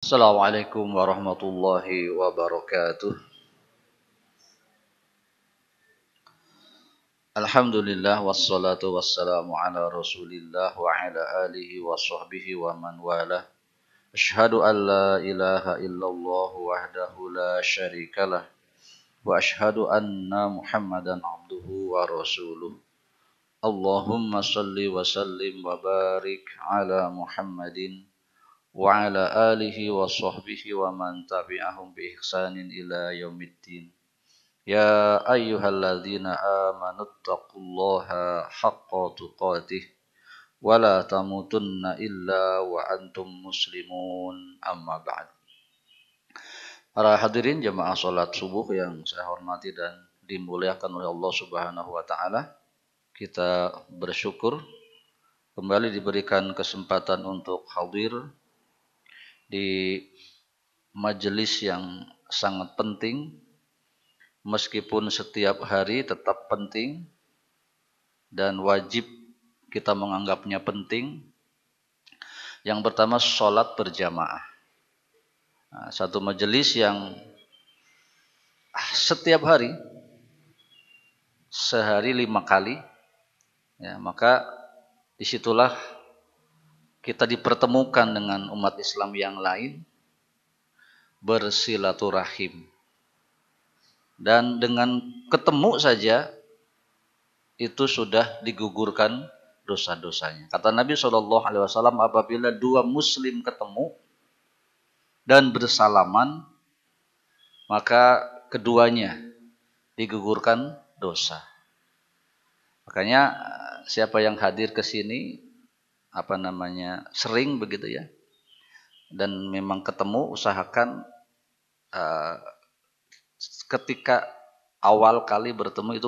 Assalamualaikum warahmatullahi wabarakatuh. Alhamdulillah wassalatu wassalamu ala Rasulillah wa ala alihi wa sahbihi wa man wala. Asyhadu an la ilaha illallah wahdahu la syarikalah wa asyhadu anna Muhammadan abduhu wa rasuluh. Allahumma salli wa sallim wa barik ala Muhammadin wa ala alihi wa sahbihi wa man tabi'ahum bi ihsanin ila yaumiddin. يا أيها الذين آمنوا اتقوا الله حق تقاته ولا تموتن إلا وأنتم مسلمون أما بعد. Para hadirin jemaah salat subuh yang saya hormati dan dimuliakan oleh Allah Subhanahu wa taala, kita bersyukur kembali diberikan kesempatan untuk hadir di majelis yang sangat penting, meskipun setiap hari tetap penting dan wajib kita menganggapnya penting. Yang pertama, sholat berjamaah. Nah, satu majelis yang setiap hari, sehari 5 kali, ya, maka disitulah kita dipertemukan dengan umat Islam yang lain, bersilaturahim. Dan dengan ketemu saja itu sudah digugurkan dosa-dosanya. Kata Nabi SAW, apabila dua muslim ketemu dan bersalaman, maka keduanya digugurkan dosa. Makanya siapa yang hadir ke sini sering begitu ya, dan memang ketemu, usahakan ketika awal kali bertemu itu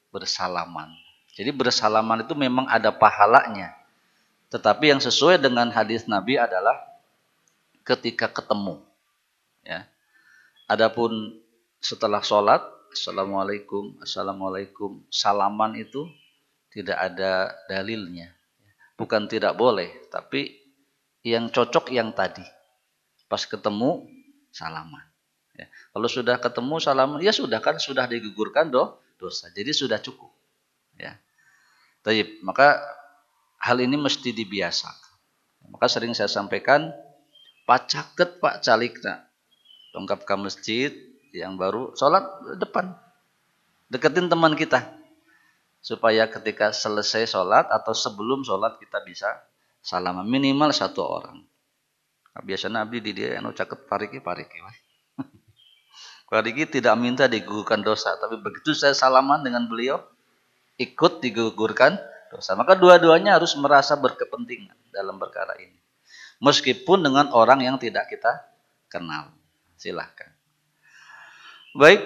bersalaman. Jadi bersalaman itu memang ada pahalanya. Tetapi yang sesuai dengan hadis Nabi adalah ketika ketemu. Ya. Adapun setelah sholat, assalamualaikum, assalamualaikum, salaman itu tidak ada dalilnya. Bukan tidak boleh, tapi yang cocok yang tadi. Pas ketemu, salaman. Ya. Kalau sudah ketemu salaman, ya sudah kan, sudah digugurkan dosa. Jadi sudah cukup. Ya. Taib. Maka hal ini mesti dibiasakan. Maka sering saya sampaikan, Pak caket Pak calikna, dongkap ke masjid yang baru, sholat depan, deketin teman kita, supaya ketika selesai sholat atau sebelum sholat kita bisa salaman minimal satu orang. Biasanya abdi di dia yang caket pariki. Pariki tidak minta digugurkan dosa, tapi begitu saya salaman dengan beliau, ikut digugurkan dosa. Maka dua-duanya harus merasa berkepentingan dalam perkara ini. Meskipun dengan orang yang tidak kita kenal. Silahkan. Baik,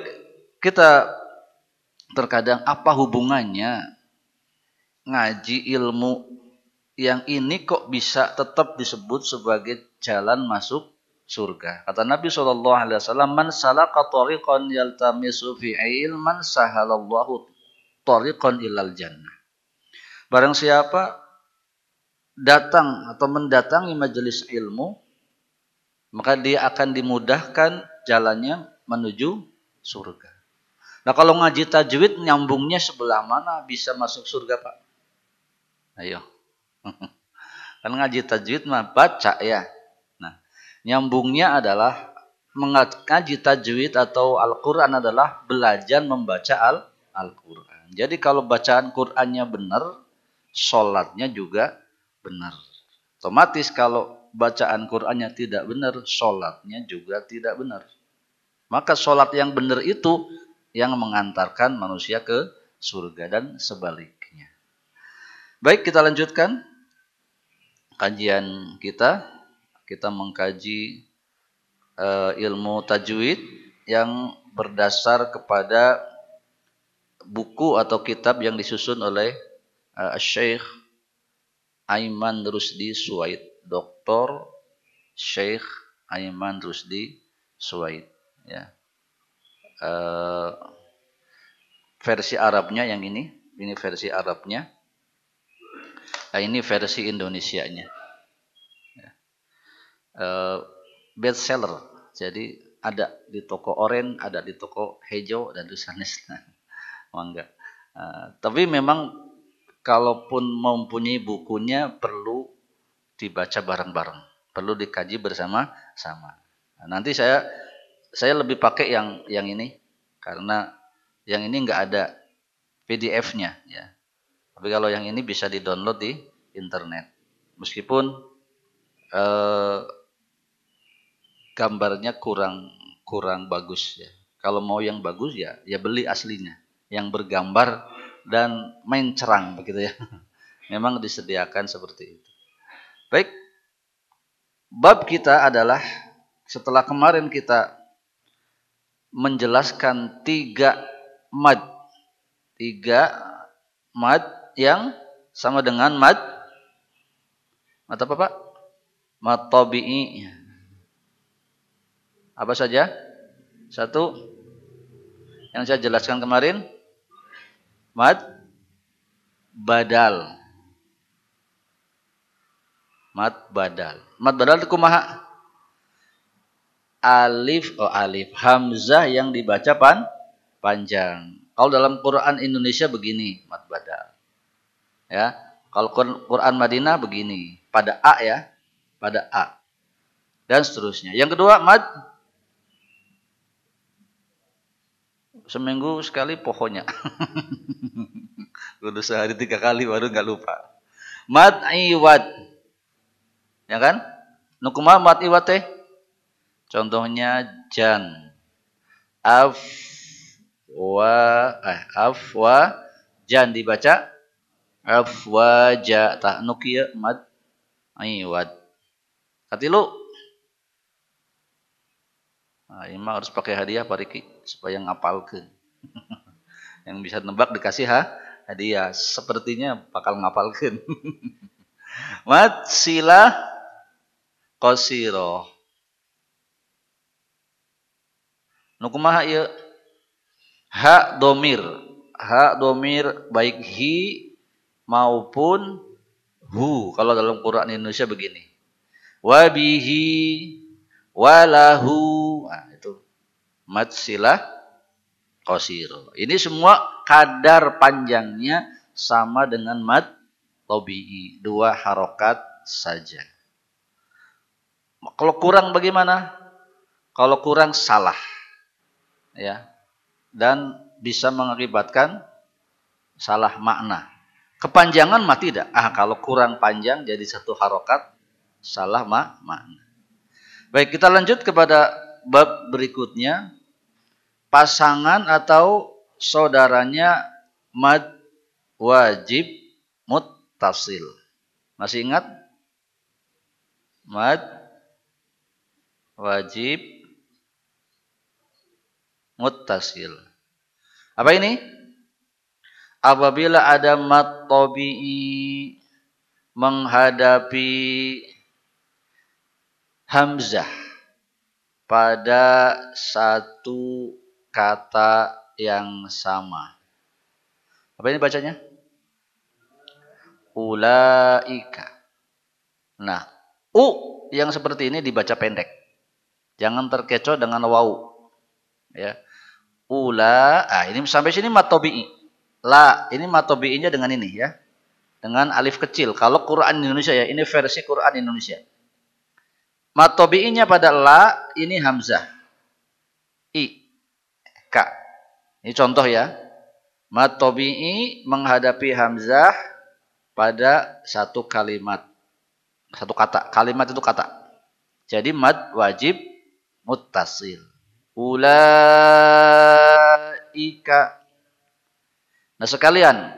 kita terkadang apa hubungannya ngaji ilmu yang ini kok bisa tetap disebut sebagai jalan masuk surga. Kata Nabi SAW, man salaka tariqan yaltamisu fi'i ilman sahalallahu tariqan ilal jannah. Barang siapa datang atau mendatangi majelis ilmu, maka dia akan dimudahkan jalannya menuju surga. Nah, kalau ngaji tajwid nyambungnya sebelah mana bisa masuk surga, Pak? Ayo. Kan ngaji tajwid mah baca ya. Nah, nyambungnya adalah ngaji tajwid atau Al-Quran adalah belajar membaca Al-Quran. Jadi kalau bacaan Qurannya benar, sholatnya juga benar. Otomatis kalau bacaan Qur'annya tidak benar, sholatnya juga tidak benar. Maka sholat yang benar itu yang mengantarkan manusia ke surga dan sebaliknya. Baik, kita lanjutkan kajian kita. Kita mengkaji ilmu tajwid yang berdasar kepada buku atau kitab yang disusun oleh Syekh Aiman Rusdi Suwaid, Dr. Syekh Aiman Rusdi Suwaid. Ya. Versi Arabnya yang ini versi Arabnya. Nah, ini versi Indonesianya. Ya. best seller. Jadi ada di toko oren, ada di toko hijau dan tulisannya mangga. Tapi memang kalaupun mempunyai bukunya perlu dibaca bareng-bareng, perlu dikaji bersama-sama. Nah, nanti saya lebih pakai yang ini karena yang ini nggak ada PDF-nya ya. Tapi kalau yang ini bisa di-download di internet. Meskipun eh, gambarnya kurang bagus ya. Kalau mau yang bagus ya beli aslinya, yang bergambar dan main cerang begitu ya. Memang disediakan seperti itu. Baik, bab kita adalah setelah kemarin kita menjelaskan tiga mad yang sama dengan mad apa Pak? Mad tabi'i. Apa saja? Satu yang saya jelaskan kemarin, mad badal. Mad badal itu kumaha? Alif hamzah yang dibaca panjang. Kalau dalam Quran Indonesia begini mad badal. Ya. Kalau Quran Madinah begini, pada A ya, pada A. Dan seterusnya. Yang kedua mad seminggu sekali pokoknya. Udah sehari 3 kali baru nggak lupa. Mad iwad. Ya kan? Nukumaha mad iwad teh? Contohnya jan. Afwa jan dibaca afwaja tak nukia mad iwad. Katilu. Nah, ini mah harus pakai hadiah Pak Riki supaya ngapalkeun. Yang bisa nebak dikasih hadiah. Sepertinya bakal ngapalkeun. Mad silah qasiro. Nu kumaha ieu? Ha domir baik hi maupun hu. Kalau dalam Quran Indonesia begini. Wabihi walahu. Nah, itu mad silah qasiro. Ini semua kadar panjangnya sama dengan mad tabi'i, 2 harokat saja. Kalau kurang bagaimana? Kalau kurang salah. Ya. Dan bisa mengakibatkan salah makna. Kepanjangan mah tidak. Kalau kurang panjang jadi 1 harokat salah makna. Baik, kita lanjut kepada bab berikutnya. Pasangan atau saudaranya mad wajib muttasil. Masih ingat? Mad wajib muttasil. Apa ini? Apabila ada mad tabi'i menghadapi hamzah pada satu kata yang sama. Apa ini bacanya? Ulaika. Nah, u yang seperti ini dibaca pendek. Jangan terkecoh dengan wau. Ya. Ini sampai sini mad tabi'i. La, ini mad tabi'inya dengan ini ya. Dengan alif kecil. Kalau Quran Indonesia ya, ini versi Quran Indonesia. Mad tabi'inya pada la, ini hamzah. Ka. Ini contoh ya. Mad tabi'i menghadapi hamzah pada satu kalimat. Satu kata. Kalimat itu kata. Jadi mad wajib muttasil. Ulaika. Nah sekalian,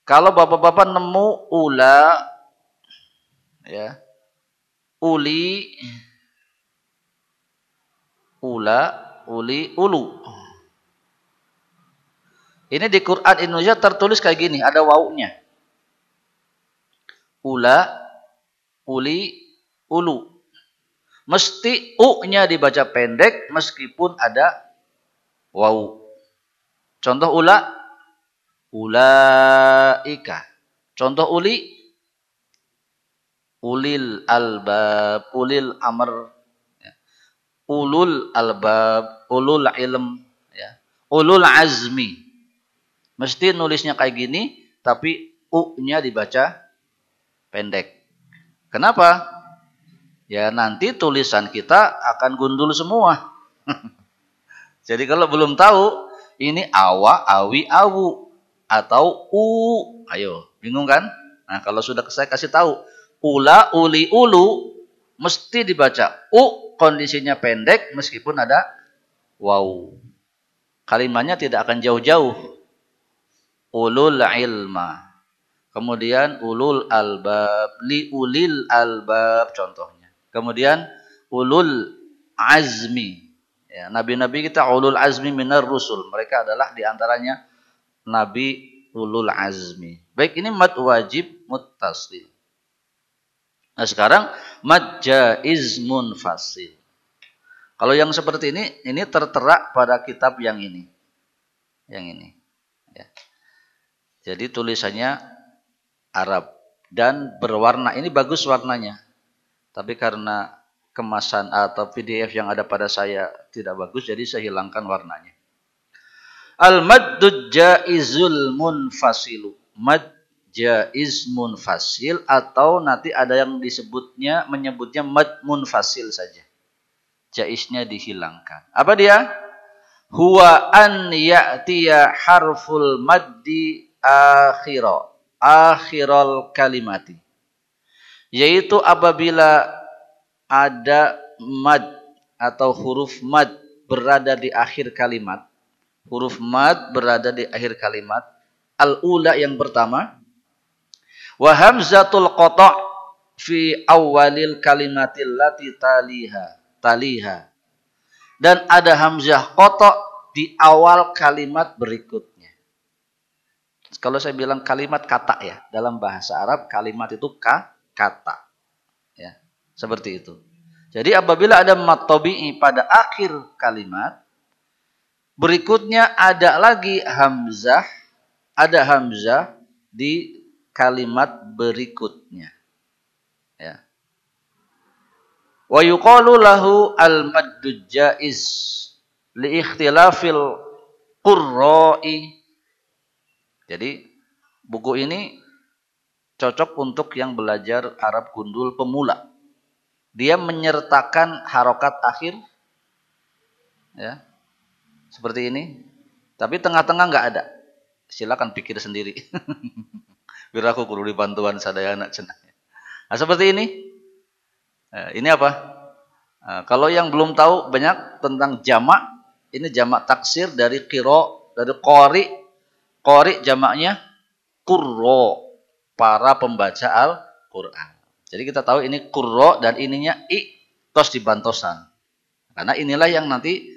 kalau bapak-bapak nemu ya, uli, ulu. Ini di Quran Indonesia tertulis kayak gini, ada wawunya. Uli, ulu. Mesti u-nya dibaca pendek meskipun ada wawu. Contoh ulaika. Contoh ulil albab, ulil amr. ulul albab, ulul ilm, ya. Ulul azmi. Mesti nulisnya kayak gini, tapi U-nya dibaca pendek. Kenapa? Ya nanti tulisan kita akan gundul semua. Jadi kalau belum tahu, ini awa, awi, awu. Atau u. Ayo, bingung kan? Nah kalau sudah saya kasih tahu, ula, uli, ulu, mesti dibaca u, kondisinya pendek meskipun ada waw. Kalimatnya tidak akan jauh-jauh. Ulul ilma. Kemudian ulul albab, li ulil albab contohnya. Kemudian ulul azmi. Ya, nabi-nabi kita ulul azmi minar rusul. Mereka adalah diantaranya nabi ulul azmi. Baik, ini mad wajib muttasil. Nah sekarang mad jaiz munfasil. Kalau yang seperti ini tertera pada kitab yang ini. Yang ini. Ya. Jadi tulisannya Arab dan berwarna. Ini bagus warnanya. Tapi karena kemasan atau PDF yang ada pada saya tidak bagus, jadi saya hilangkan warnanya. Al-maddu jaizul munfasilu. Mad jaiz munfasil atau nanti ada yang menyebutnya mad munfasil saja. Jaiznya dihilangkan. Apa dia? Huwa an ya'tiya harful maddi akhiral kalimati. Yaitu apabila ada mad atau huruf mad berada di akhir kalimat. Huruf mad berada di akhir kalimat. Al-ula yang pertama. Wa hamzatul qata' fi awalil kalimatil lati taliha. Dan ada hamzah qata' di awal kalimat berikutnya. Kalau saya bilang kalimat kata ya, dalam bahasa Arab kalimat itu kata. Ya, seperti itu. Jadi apabila ada mad tabi'i pada akhir kalimat, berikutnya ada lagi hamzah, ada hamzah di kalimat berikutnya. Ya. Wa yuqalu lahu al-maddu jaiz li ikhtilafil qurra'i. Jadi buku ini cocok untuk yang belajar Arab gundul pemula. Dia menyertakan harokat akhir, ya, seperti ini. Tapi tengah-tengah nggak ada. Silakan pikir sendiri. Biar aku kudu bantuan sadaya anak cenah. Nah seperti ini. Ini apa? Kalau yang belum tahu banyak tentang jamak, ini jamak taksir dari qori. Qori jamaknya qurra, para pembaca Al-Qur'an. Jadi kita tahu ini qurra dan ininya tos dibantosan. Karena inilah yang nanti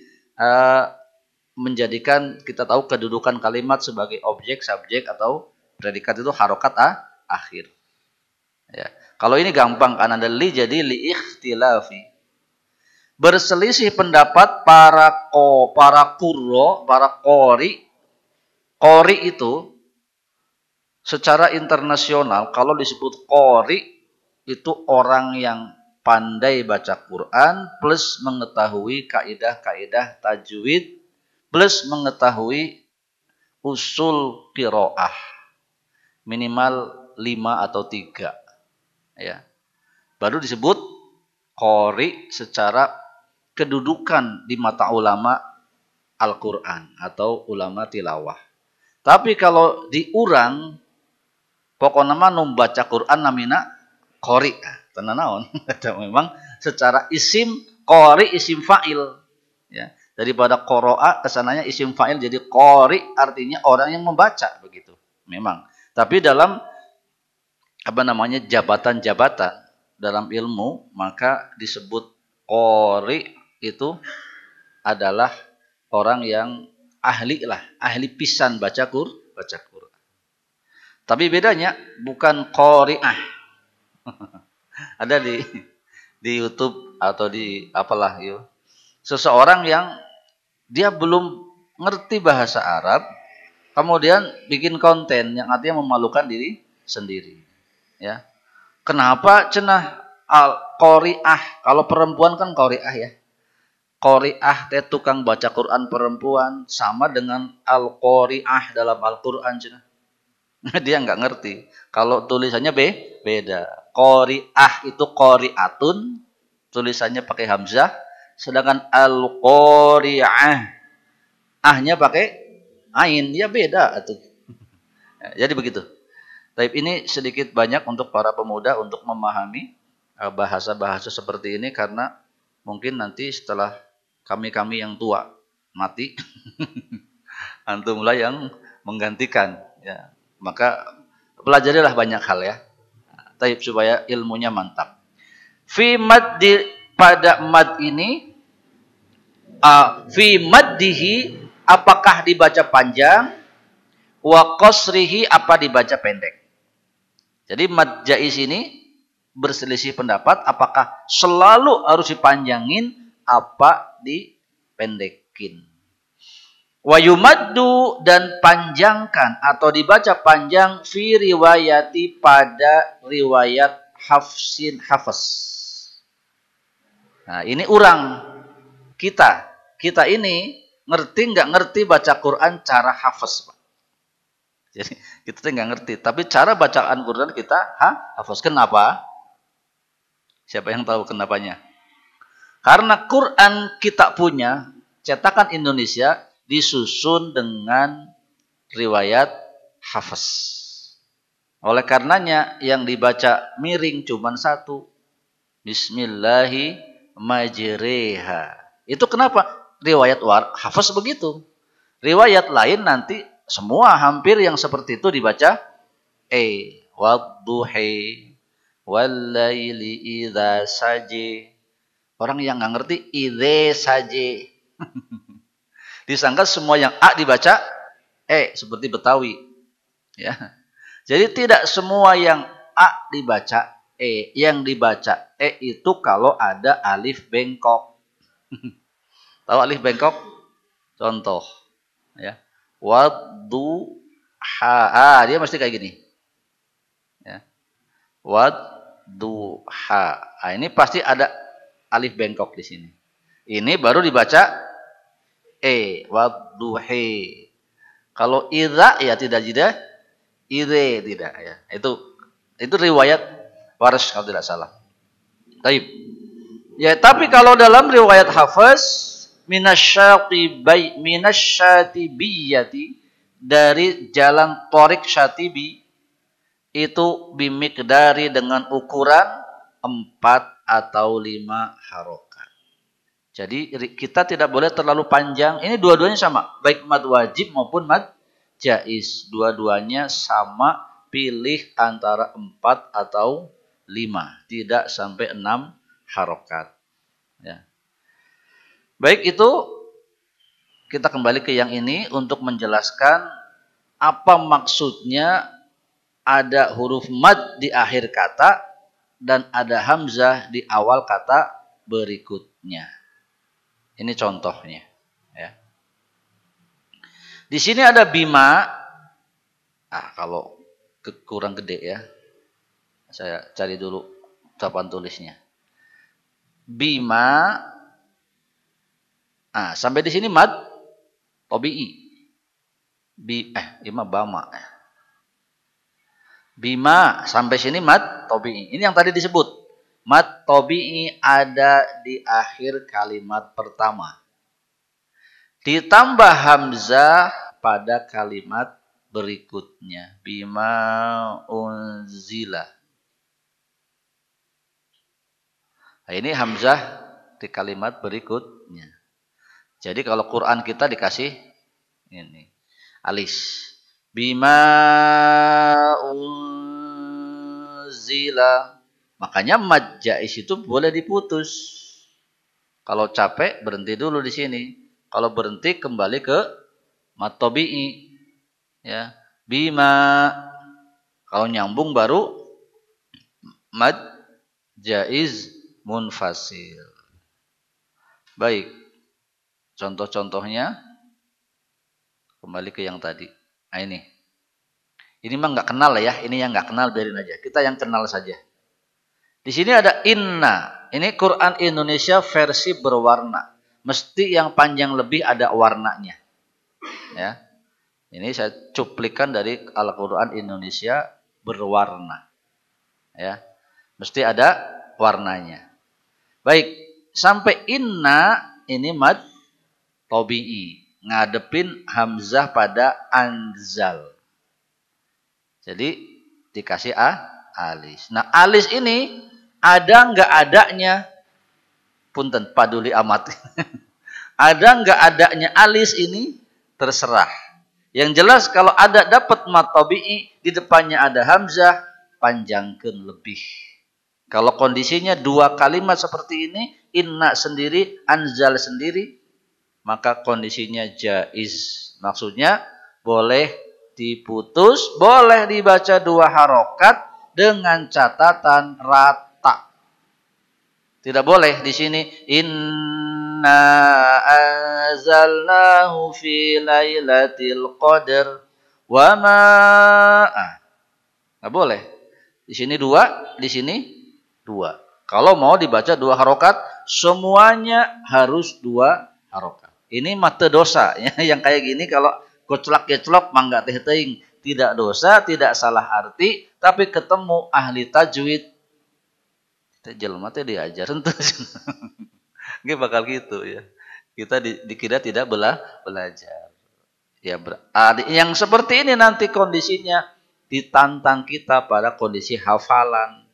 menjadikan kita tahu kedudukan kalimat sebagai objek, subjek atau predikat itu harokat akhir. Ya. Kalau ini gampang karena ada li, jadi li ikhtilafi. Berselisih pendapat para qurra, para qori. Qori itu secara internasional kalau disebut qori itu orang yang pandai baca Quran plus mengetahui kaidah-kaidah tajwid plus mengetahui usul qiraah minimal 5 atau 3. Ya. Baru disebut qori secara kedudukan di mata ulama Al-Quran atau ulama tilawah. Tapi kalau diurang, pokoknya mah baca Quran namina qori. Tenan naon? Memang secara isim qori isim fa'il. Ya. Daripada qoro'a kesananya isim fa'il jadi qori artinya orang yang membaca begitu. Memang. Tapi dalam jabatan-jabatan dalam ilmu maka disebut qori itu adalah orang yang ahli pisan baca Quran. Tapi bedanya bukan qori'ah. Ada di YouTube atau di apalah yuk. Seseorang yang dia belum ngerti bahasa Arab, kemudian bikin konten yang artinya memalukan diri sendiri. Ya. Kenapa cenah qori'ah? Kalau perempuan kan qori'ah ya. Qori'ah teh tukang baca Quran perempuan sama dengan al-qori'ah dalam Al-Qur'an. Dia nggak ngerti. Kalau tulisannya beda. Qori'ah itu qori'atun, tulisannya pakai hamzah, sedangkan al-qori'ah ahnya pakai ain, ya beda atuh. Jadi begitu. Tapi ini sedikit banyak untuk para pemuda untuk memahami bahasa-bahasa seperti ini karena mungkin nanti setelah kami-kami yang tua mati, antumlah yang menggantikan. Ya. Maka pelajarilah banyak hal ya. Taib supaya ilmunya mantap. Fi mad pada mad ini, fi maddihi apakah dibaca panjang, wa qasrihi apa dibaca pendek. Jadi mad jaiz ini berselisih pendapat apakah selalu harus dipanjangin apa dipendekin. Wa yumaddu dan panjangkan atau dibaca panjang fi riwayati pada riwayat Hafsin Hafs. Nah, ini orang kita ini ngerti nggak ngerti baca Quran cara hafaz, Pak. Jadi kita nggak ngerti, tapi cara bacaan Quran kita hafaz. Kenapa? Siapa yang tahu kenapanya? Karena Quran kita punya cetakan Indonesia disusun dengan riwayat hafaz. Oleh karenanya yang dibaca miring cuma satu. Bismillahi majriha. Itu kenapa? Riwayat hafaz begitu. Riwayat lain nanti semua hampir yang seperti itu dibaca wadduhi wallaili idza saji. Orang yang nggak ngerti idza saji. Disangka semua yang a dibaca seperti Betawi. Ya. Jadi tidak semua yang a dibaca yang dibaca itu kalau ada alif bengkok. Tahu alif bengkok? Contoh ya. Wadduha. Dia mesti kayak gini. Ya. Wadduha. Nah, ini pasti ada alif bengkok di sini. Ini baru dibaca wadduhi. Kalau idza ya tidak tidak ya. Itu riwayat Warsh kalau tidak salah. Taib. Ya, tapi kalau dalam riwayat Hafaz minasyatibiyati dari jalan Tariq Syatibi itu bimikdari dengan ukuran 4 atau 5 harokat. Jadi kita tidak boleh terlalu panjang. Ini dua-duanya sama, baik mad wajib maupun mad jaiz. Dua-duanya sama, pilih antara 4 atau 5, tidak sampai 6 harokat. Ya. Baik, itu kita kembali ke yang ini untuk menjelaskan apa maksudnya ada huruf mad di akhir kata dan ada hamzah di awal kata berikutnya. Ini contohnya. Ya. Di sini ada bima. Kalau kurang gede ya, saya cari dulu papan tulisnya. Bima. Sampai di sini mad tabi'i. Bama. Bima sampai sini mad tabi'i. Ini yang tadi disebut. Mad tabi'i ada di akhir kalimat pertama. Ditambah hamzah pada kalimat berikutnya. Bima unzila. Nah, ini hamzah di kalimat berikutnya. Jadi kalau Quran kita dikasih ini alis. Bima unzila. Makanya mad jaiz itu boleh diputus. Kalau capek berhenti dulu di sini. Kalau berhenti kembali ke mad tabi'i. Ya. Bima. Kalau nyambung baru mad jaiz munfasil. Baik. Contoh-contohnya kembali ke yang tadi. Nah ini. Ini mah nggak kenal ya. Ini yang nggak kenal biarin aja. Kita yang kenal saja. Di sini ada inna. Ini Quran Indonesia versi berwarna. mesti yang panjang lebih ada warnanya. Ya. Ini saya cuplikan dari Al-Qur'an Indonesia berwarna. Ya. Mesti ada warnanya. Baik, sampai inna ini mad tabi'i, ngadepin hamzah pada anzal. Jadi dikasih alis. Nah, alis ini ada nggak adanya? Punten, paduli amat. Ada nggak adanya alis ini? Terserah. Yang jelas kalau ada dapat mad tabi'i, di depannya ada hamzah, panjangkan lebih. Kalau kondisinya dua kalimat seperti ini, inna sendiri, anzal sendiri, maka kondisinya jaiz. Maksudnya boleh diputus, boleh dibaca dua harokat dengan catatan rata. Tidak boleh di sini inna anzalnahu fi lailatul qadar wa ma. Enggak boleh. Di sini dua, di sini dua. Kalau mau dibaca dua harokat, semuanya harus dua harokat. Ini mate dosa ya, yang kayak gini kalau keclok-keclok mangga teh teuing, tidak dosa, tidak salah arti, tapi ketemu ahli tajwid teh jelema teh diajar henteu. Nggih bakal gitu ya. Kita dikira tidak belajar. Ya, yang seperti ini nanti kondisinya ditantang kita pada kondisi hafalan.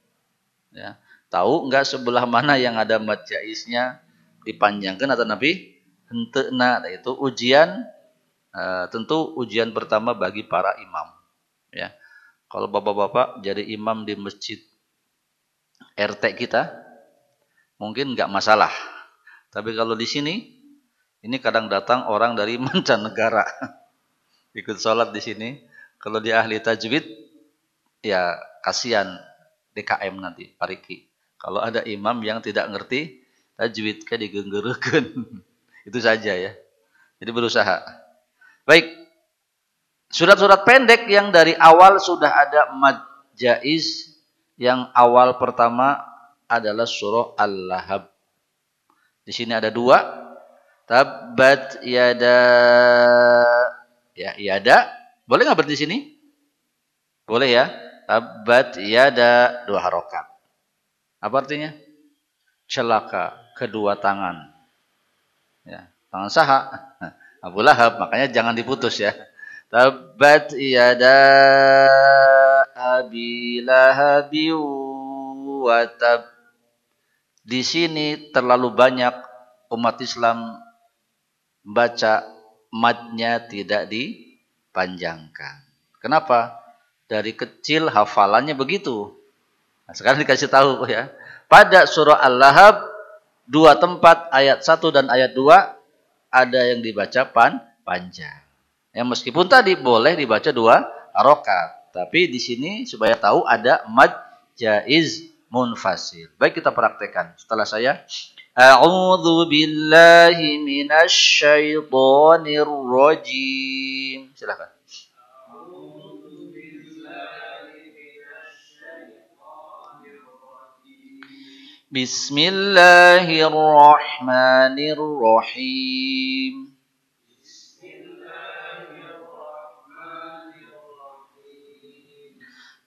Ya. Tahu enggak sebelah mana yang ada mad jaiznya dipanjangkan atau nabi henteuna. Nah, itu ujian tentu ujian pertama bagi para imam. Ya. Kalau bapak-bapak jadi imam di masjid RT kita mungkin enggak masalah. Tapi kalau di sini ini kadang datang orang dari mancanegara ikut sholat di sini. Kalau dia ahli tajwid ya kasihan DKM nanti pariki. Kalau ada imam yang tidak ngerti tajwid kayak digenggerekeun. Itu saja ya. Jadi berusaha. Baik. Surat-surat pendek yang dari awal sudah ada mad jaiz, yang awal pertama adalah surah Al-Lahab. Di sini ada dua. Tabbat yada. Ya, yada. Boleh nggak berarti di sini? Boleh ya. Tabbat yada, dua harokat. Apa artinya? Celaka, kedua tangan. Ya, tangan saha. Abu Lahab, makanya jangan diputus ya. Tabbat yada abi lahabi wa tab. Di sini terlalu banyak umat Islam baca madnya tidak dipanjangkan. Kenapa? Dari kecil hafalannya begitu. Nah, sekarang dikasih tahu ya. Pada surah Al-Lahab dua tempat ayat 1 dan ayat 2 ada yang dibaca panjang. Ya, meskipun tadi boleh dibaca dua harokat, tapi di sini supaya tahu ada mad jaiz munfasil. Baik, kita praktekkan. Setelah saya a'udzu billahi minasy syaithanir rajim. Silakan. Bismillahirrahmanirrahim.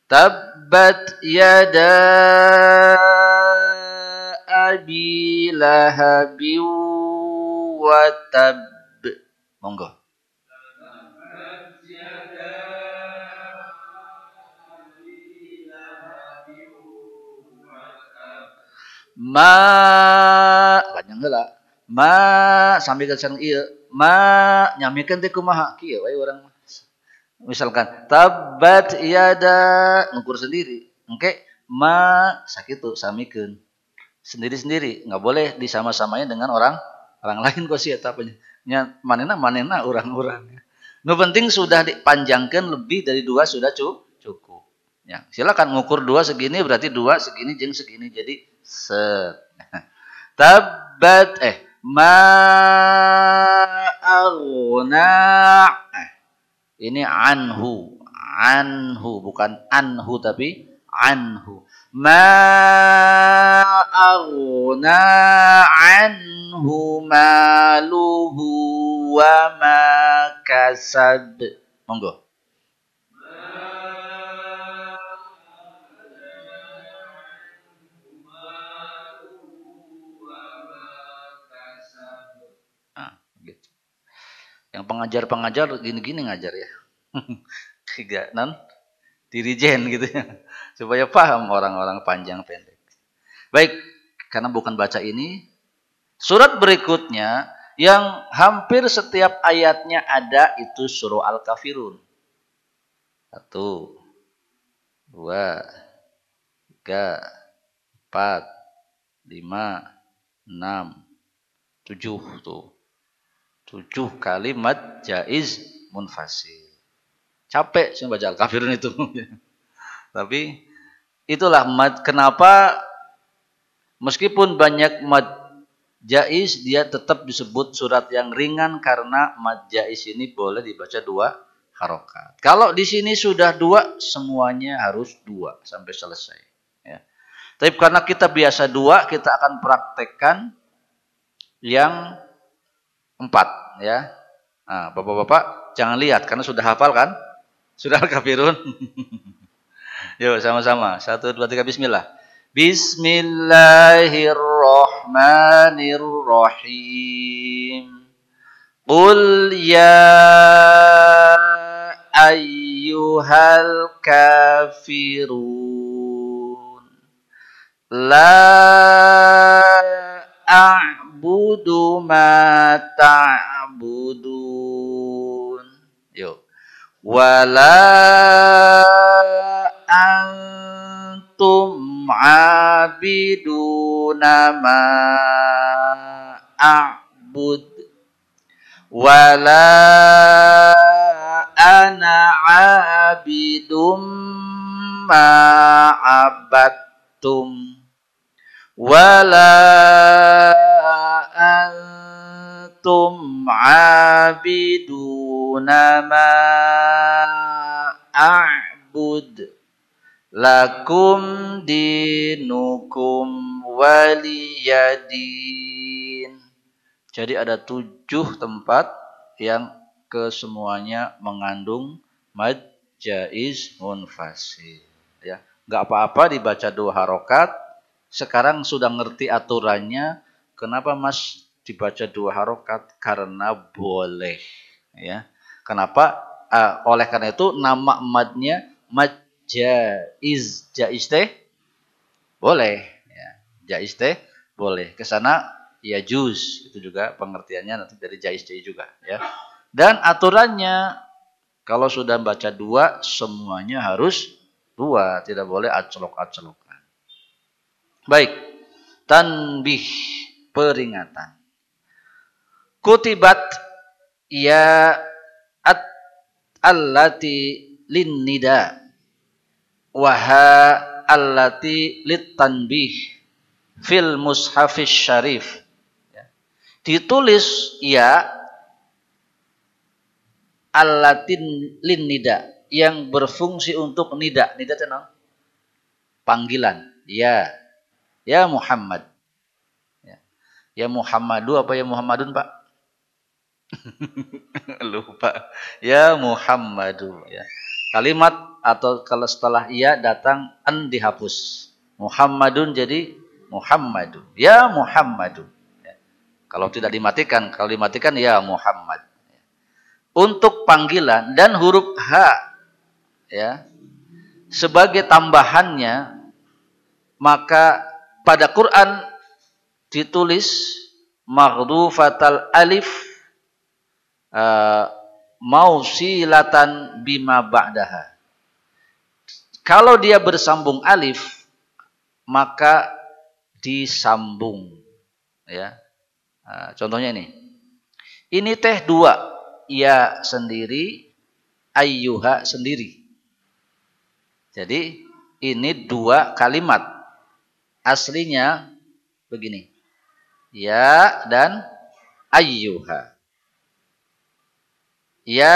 Tabbat yada abi lahabi wa tab. Monggo. Ma panjang heula. Ma sambil ke sareng ieu. Ma nyamikeun teh kumaha? Kieu we urang mah. Misalkan tabbat yada ngukur sendiri. Engke ma sakitu samikeun. Sendiri-sendiri, enggak boleh disama-samain dengan orang lain kok sih eta nya manehna urang-urang. Nu penting sudah dipanjangkan lebih dari dua sudah cukup. Ya, silakan ngukur dua segini berarti dua segini jeung segini jadi set. Tabbat ma aghna. Ini anhu bukan anhu tapi anhu. ma aghna anhu maluhu wa ma kasab. Monggo. Nah, gitu. Yang pengajar-pengajar gini-gini ngajar ya. Tiga non dirijen gitu ya. Supaya paham orang-orang panjang pendek. Baik, karena bukan baca ini, surat berikutnya yang hampir setiap ayatnya ada itu surah Al-Kafirun. 1, 2, 3, 4, 5, 6, 7 tuh. 7 kalimat jaiz munfasil. Capek sih baca Al-Kafirun itu. Tapi itulah kenapa meskipun banyak mad jaiz dia tetap disebut surat yang ringan karena mad jaiz ini boleh dibaca 2 harokat. Kalau di sini sudah 2 semuanya harus 2 sampai selesai. Ya. Tapi karena kita biasa 2 kita akan praktekkan yang 4 ya. Nah, bapak-bapak jangan lihat karena sudah hafal kan? Sudah Al-Kafirun. Yuk sama-sama. 1, 2, 3 bismillah. Bismillahirrahmanirrahim. Qul ya ayyuhal kafirun. La a'budu ma ta'budun. Yuk. Wala antum abiduna ma a'bud. Wala ana abidum ma abattum. Wala antum abiduna ma a'bud. Lakum dinukum waliyadin. Jadi ada 7 tempat yang kesemuanya mengandung mad jaiz munfasil. Ya, nggak apa-apa dibaca 2 harokat. Sekarang sudah ngerti aturannya. Kenapa Mas dibaca 2 harokat? Karena boleh. Ya, kenapa? Oleh karena itu nama madnya mad jaiz. Jaiz teh boleh. Ya, jaiz teh boleh. Kesana ya juz. Itu juga pengertiannya nanti dari jaiz juga. Ya. Dan aturannya kalau sudah baca 2 semuanya harus 2. Tidak boleh acelok-acelokan. Baik, tanbih, peringatan. Kutibat ya allati lin nida waha allati lit tanbih fil mushafis syarif. Ditulis ya allatin lin nida yang berfungsi untuk nida. Nida itu panggilan. Ya Muhammad. Ya Muhammadu apa ya Muhammadun, Pak? Lupa. Ya Muhammadu. Ya. Kalimat atau kalau setelah ya datang an dihapus. Muhammadun jadi Muhammadu. Ya Muhammadu. Ya. Kalau tidak dimatikan, kalau dimatikan ya Muhammad. Ya. Untuk panggilan dan huruf H ya sebagai tambahannya maka pada Quran ditulis maghdufatal alif mausilatan bima ba'daha. Kalau dia bersambung alif maka disambung ya. Contohnya ini. Ini teh 2, ya sendiri, ayyuha sendiri. Jadi ini 2 kalimat. Aslinya begini. Ya dan ayyuha. Ya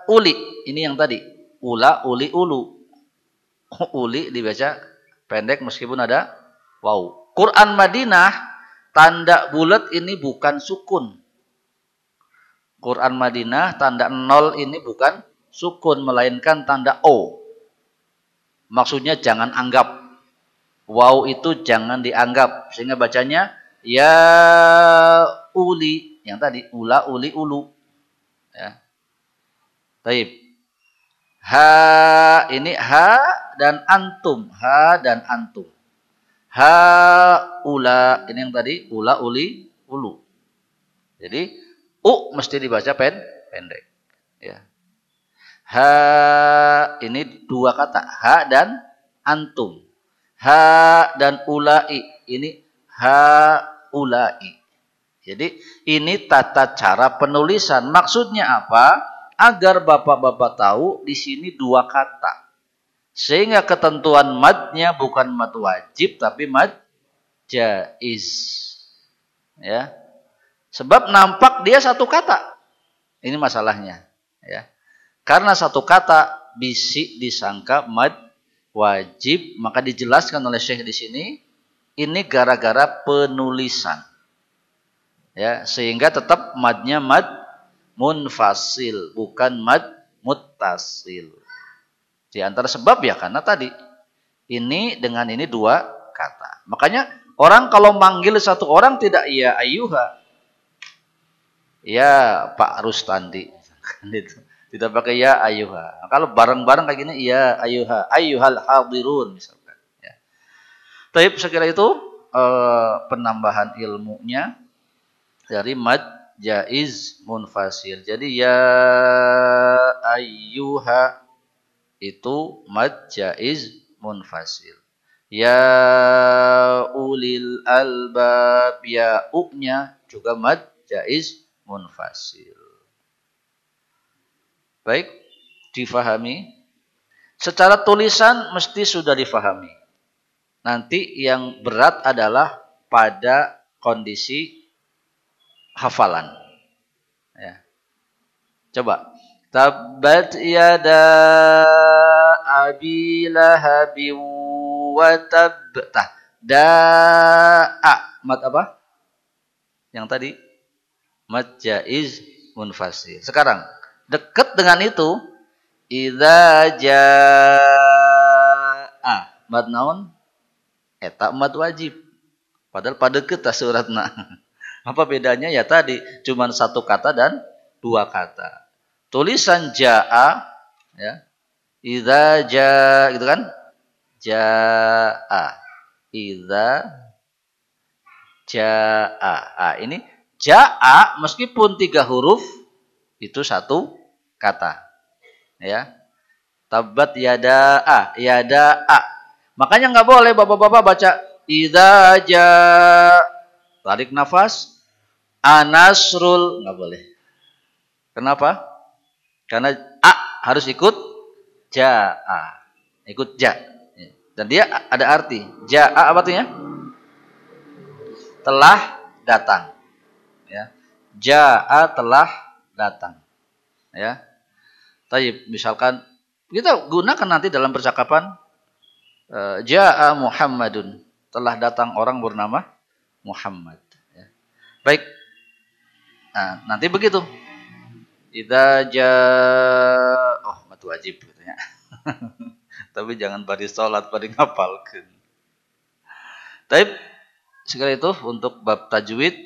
uli. Ini yang tadi. Ula, uli, ulu. Uli dibaca Pendek meskipun ada waw. Quran Madinah, tanda bulat ini bukan sukun. Quran Madinah, tanda 0 ini bukan sukun, melainkan tanda O. Maksudnya jangan anggap. Waw itu jangan dianggap. Sehingga bacanya, ya uli. Yang tadi, ula, uli, ulu. Ya. Taib. Ha, ini ha dan antum. Ha dan antum. Ha, ula. Ini yang tadi, ula, uli, ulu. Jadi, mesti dibaca pendek. Ya. Ha, ini dua kata. Ha dan antum. Ha dan ulai. Ini ha, ulai. Jadi ini tata cara penulisan. Maksudnya apa? Agar bapak-bapak tahu di sini dua kata. Sehingga ketentuan madnya bukan mad wajib tapi mad jaiz. Ya. Sebab nampak dia satu kata. Ini masalahnya, ya. Karena satu kata bisik disangka mad wajib, maka dijelaskan oleh Syekh di sini ini gara-gara penulisan. Ya, sehingga tetap madnya mad munfasil, bukan mad muttasil. Di antara sebab ya karena tadi ini dengan ini dua kata. Makanya orang kalau manggil satu orang tidak ya ayyuha, ya Pak Rustandi, tidak pakai ya ayyuha. Kalau bareng-bareng kayak gini ya ayyuha, ayyuhal hadirun misalkan. Ya. Tapi saya kira itu penambahan ilmunya dari mad jaiz munfasil. Jadi ya ayyuha itu mad jaiz munfasil. Ya ulil albab, ya u-nya juga mad jaiz munfasil. Baik, difahami. Secara tulisan mesti sudah difahami. Nanti yang berat adalah pada kondisi hafalan. Ya. Coba. Tabbat yada abi lahabin wa tab. Da'a. Mad apa? Yang tadi. Mad jaiz munfasil. Sekarang. Dekat dengan itu. Idza ja'a. Mad naon? Eta mad wajib. Padahal pada kita suratna. Apa bedanya? Ya tadi cuma satu kata dan dua kata. Tulisan ja'a, ya, idza ja'a, gitu kan? Ja'a, idza ja'a. Ini ja'a meskipun 3 huruf itu satu kata, ya. Tabbat yada'a, yada'a. Makanya nggak boleh bapak-bapak baca idza ja'a, tarik nafas. Anasrul, nggak boleh. Kenapa? Karena a harus ikut ja'a. Ikut ja. Dan dia ada arti. Ja'a apa artinya? Telah datang. Ya. Ja'a telah datang. Ya. Taib, misalkan kita gunakan nanti dalam percakapan ja'a Muhammadun. Telah datang orang bernama Muhammad. Ya. Baik. Nah, nanti begitu. Idza jaa, mad wajib katanya. Tapi jangan bari salat, bari ngapalkeun. Taib, sekali itu untuk bab tajwid